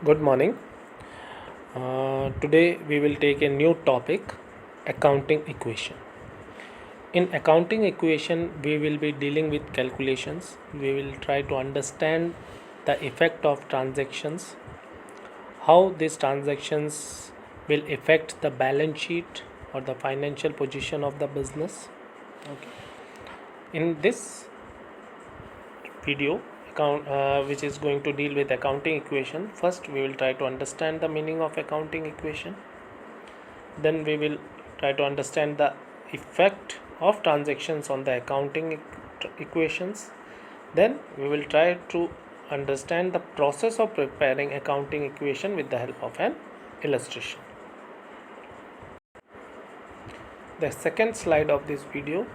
Good morning. Today we will take a new topic, accounting equation. In accounting equation, we will be dealing with calculations. We will try to understand the effect of transactions, how these transactions will affect the balance sheet or the financial position of the business. Okay. In this video, which is going to deal with accounting equation, first we will try to understand the meaning of accounting equation. Then we will try to understand the effect of transactions on the accounting equations. Then we will try to understand the process of preparing accounting equation with the help of an illustration. The second slide of this video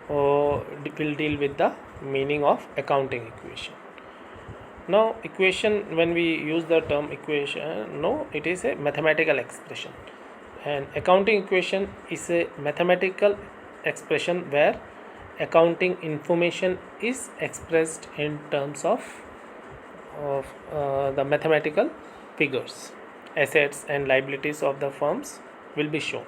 will deal with the meaning of accounting equation. Now equation, when we use the term equation, it is a mathematical expression. An accounting equation is a mathematical expression where accounting information is expressed in terms of the mathematical figures. Assets and liabilities of the firms will be shown.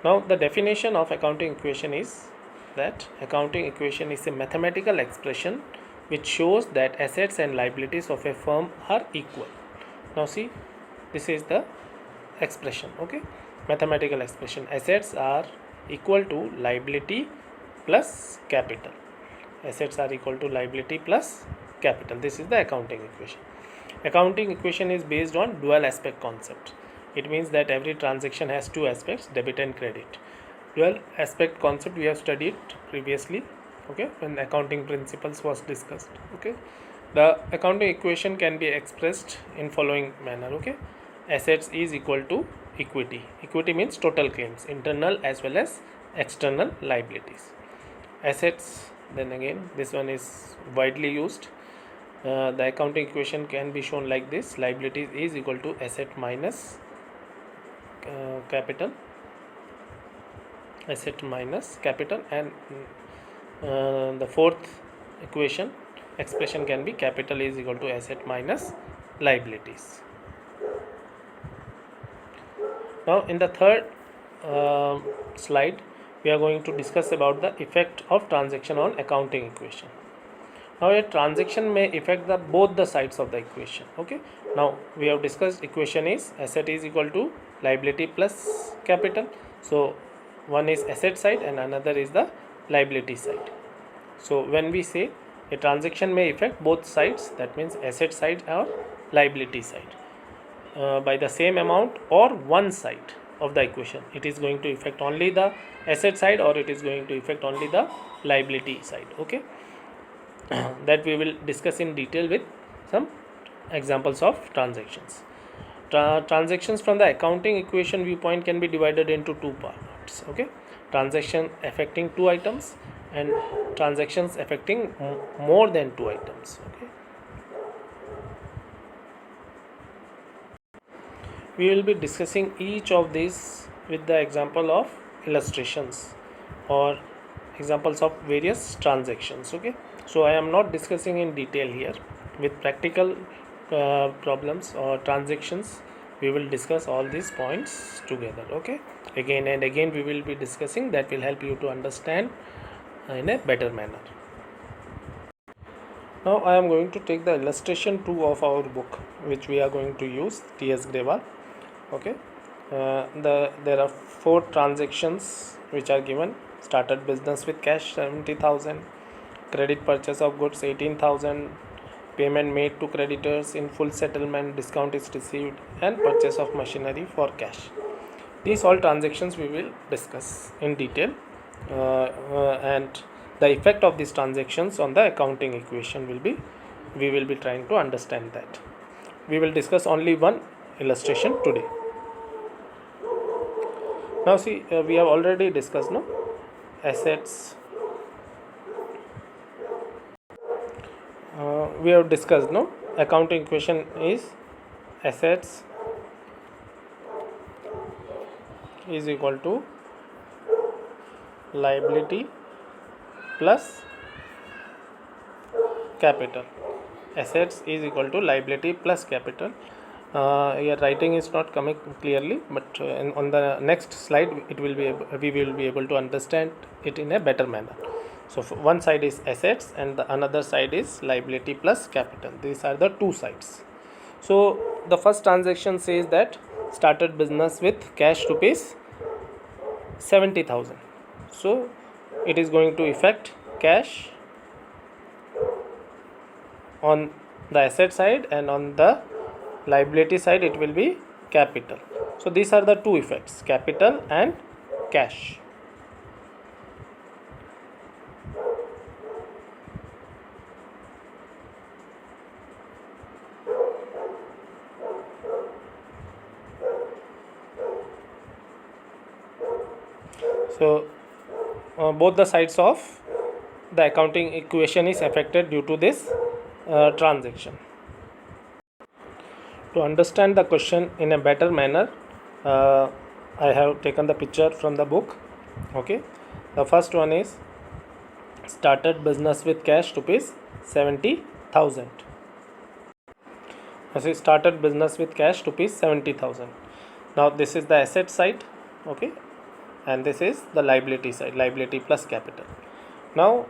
Now the definition of accounting equation is that accounting equation is a mathematical expression which shows that assets and liabilities of a firm are equal. Now see, this is the expression. Okay, mathematical expression: assets are equal to liability plus capital. Assets are equal to liability plus capital. This is the accounting equation. Accounting equation is based on dual aspect concept. It means that every transaction has two aspects, debit and credit. Dual aspect concept we have studied previously, okay, when accounting principles was discussed. Okay, the accounting equation can be expressed in following manner. Okay, assets is equal to equity. Equity means total claims, internal as well as external liabilities. Assets, then again this one is widely used. The accounting equation can be shown like this: liabilities is equal to asset minus capital, asset minus capital, and the fourth equation expression can be capital is equal to asset minus liabilities. Now in the third slide we are going to discuss about the effect of transaction on accounting equation. Now a transaction may affect both the sides of the equation. Okay, now we have discussed equation is asset is equal to liability plus capital. So one is asset side and another is the liability side. So when we say a transaction may affect both sides, that means asset side or liability side by the same amount or one side of the equation. It is going to affect only the asset side or it is going to affect only the liability side. Okay, that we will discuss in detail with some examples of transactions. Transactions from the accounting equation viewpoint can be divided into two parts. Okay, transaction affecting two items and transactions affecting more than two items. Okay, we will be discussing each of these with the example of illustrations or examples of various transactions. Okay, so I am not discussing in detail here. With practical problems or transactions we will discuss all these points together. Okay, again and again we will be discussing. That will help you to understand in a better manner. Now I am going to take the illustration 2 of our book, which we are going to use, T.S. Grewal. Okay, there are 4 transactions which are given: started business with cash 70,000, credit purchase of goods 18,000, payment made to creditors in full settlement, discount is received, and purchase of machinery for cash. These all transactions we will discuss in detail, and the effect of these transactions on the accounting equation we will be trying to understand that. We will discuss only one illustration today. Now see, we have already discussed assets. We have discussed accounting equation is assets is equal to liability plus capital. assets is equal to liability plus capital. Your writing is not coming clearly, but on the next slide we will be able to understand it in a better manner. So one side is assets and the another side is liability plus capital. These are the two sides. So the first transaction says that started business with cash rupees 70,000. So it is going to affect cash on the asset side, and on the liability side it will be capital. So these are the two effects, capital and cash. So both the sides of the accounting equation is affected due to this transaction. To understand the question in a better manner, I have taken the picture from the book. Okay, the first one is started business with cash rupees 70,000. I say started business with cash rupees 70,000. Now this is the asset side, okay, and this is the liability side, liability plus capital. Now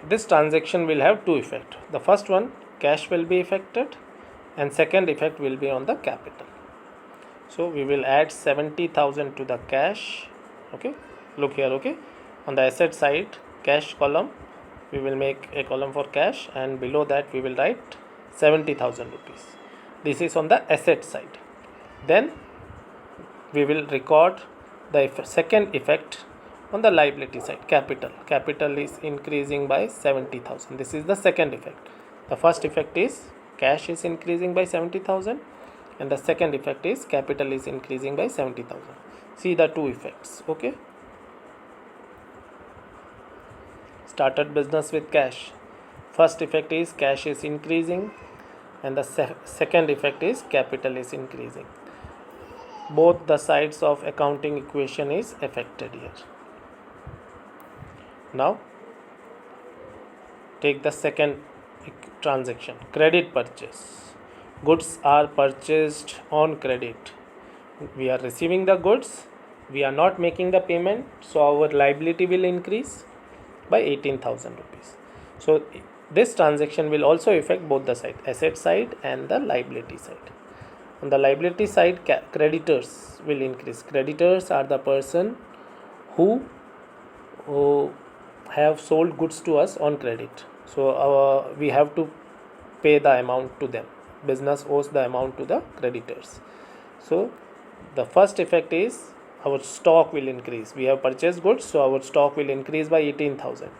this transaction will have two effects. The first one, cash will be affected, and second effect will be on the capital. So we will add 70,000 to the cash. Okay, look here. Okay, on the asset side, cash column, we will make a column for cash, and below that we will write 70,000 rupees. This is on the asset side. Then we will record the second effect on the liability side, capital is increasing by 70,000. This is the second effect. The first effect is cash is increasing by 70,000, and the second effect is capital is increasing by 70,000. See the two effects. Okay, started business with cash. First effect is cash is increasing, and the second effect is capital is increasing. Both the sides of accounting equation is affected here. Now take the second transaction, credit purchase. Goods are purchased on credit. We are receiving the goods, we are not making the payment, so our liability will increase by 18,000 rupees. So this transaction will also affect both the side, asset side and the liability side. On the liability side, creditors will increase. Creditors are the person who have sold goods to us on credit. So we have to pay the amount to them. Business owes the amount to the creditors. So the first effect is our stock will increase. We have purchased goods, so our stock will increase by 18,000.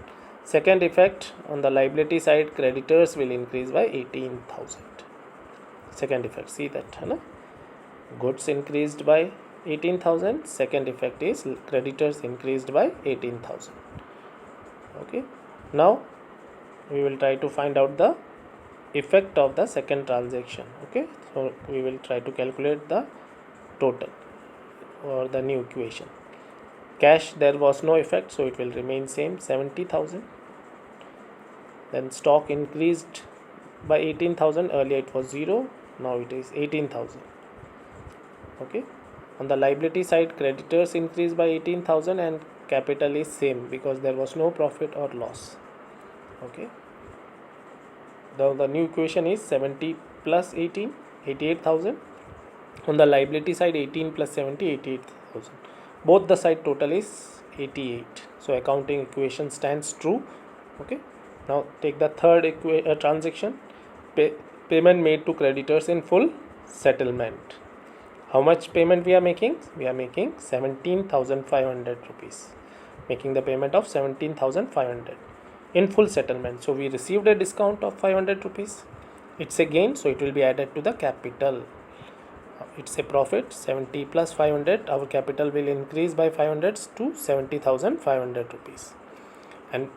Second effect, on the liability side, creditors will increase by 18,000. Second effect, see that, है goods increased by 18,000. Second effect is creditors increased by 18,000. Okay, now we will try to find out the effect of the second transaction. Okay, so we will try to calculate the total or the new equation. Cash, there was no effect, so it will remain same, 70,000. Then stock increased by 18,000. Earlier it was 0, now it is 18,000. Okay, on the liability side, creditors increased by 18,000 and capital is same because there was no profit or loss. Okay, now the new equation is 70 plus 18, 88,000. On the liability side, 18 plus 70, 88,000. Both the side total is 88. So accounting equation stands true. Okay, now take the third transaction, payment made to creditors in full settlement. How much payment we are making? We are making 17,500 rupees, making the payment of 17,500 in full settlement. So we received a discount of 500 rupees. It's a gain, so it will be added to the capital. It's a profit, 70 plus 500. Our capital will increase by 500 to 70,500 rupees. And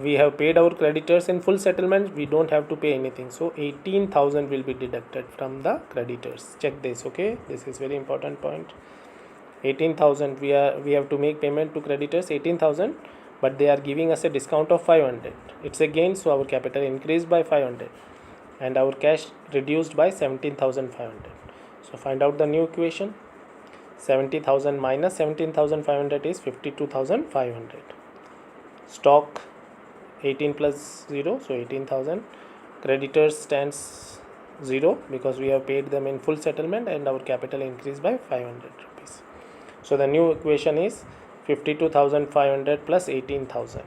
we have paid our creditors in full settlement. We don't have to pay anything. So 18,000 will be deducted from the creditors. Check this. Okay, this is very important point. 18,000 we have to make payment to creditors 18,000, but they are giving us a discount of 500. It's a gain, so our capital increased by 500. and our cash reduced by 17,500. So find out the new equation. 70,000 minus 17,500 is 52,500. Stock 18 plus 0, so 18,000. Creditors stands 0 because we have paid them in full settlement, and our capital increased by 500 rupees. So the new equation is 52,500 plus 18,000.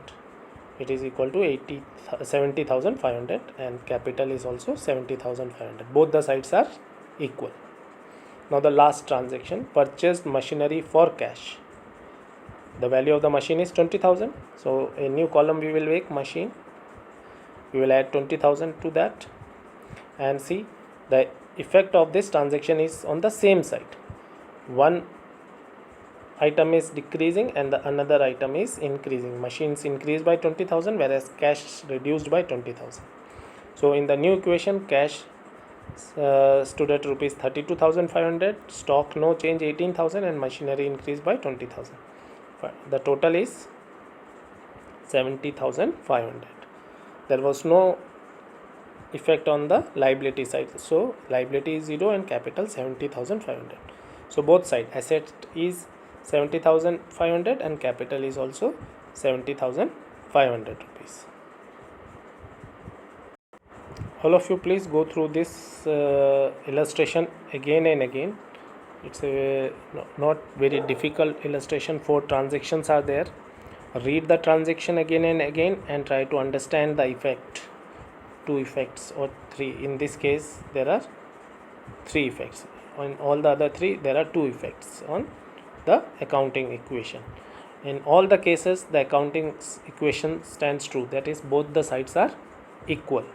It is equal to 70,500, and capital is also 70,500. Both the sides are equal. Now the last transaction, purchased machinery for cash. The value of the machine is 20,000. So a new column we will make machine. We will add 20,000 to that, and see the effect of this transaction is on the same side. One item is decreasing and the another item is increasing. Machines increased by 20,000 whereas cash reduced by 20,000. So in the new equation, cash stood at rupees 32,500, stock no change 18,000, and machinery increased by 20,000. The total is 70,500. There was no effect on the liability side, so liability is 0 and capital 70,500. So both side, asset is 70,500 and capital is also 70,500 rupees. All of you please go through this illustration again and again. It's a not very difficult illustration. 4 transactions are there. Read the transaction again and again and try to understand the effect. 2 effects or 3. In this case there are 3 effects. On all the other 3 there are 2 effects on the accounting equation. In all the cases the accounting equation stands true, that is both the sides are equal.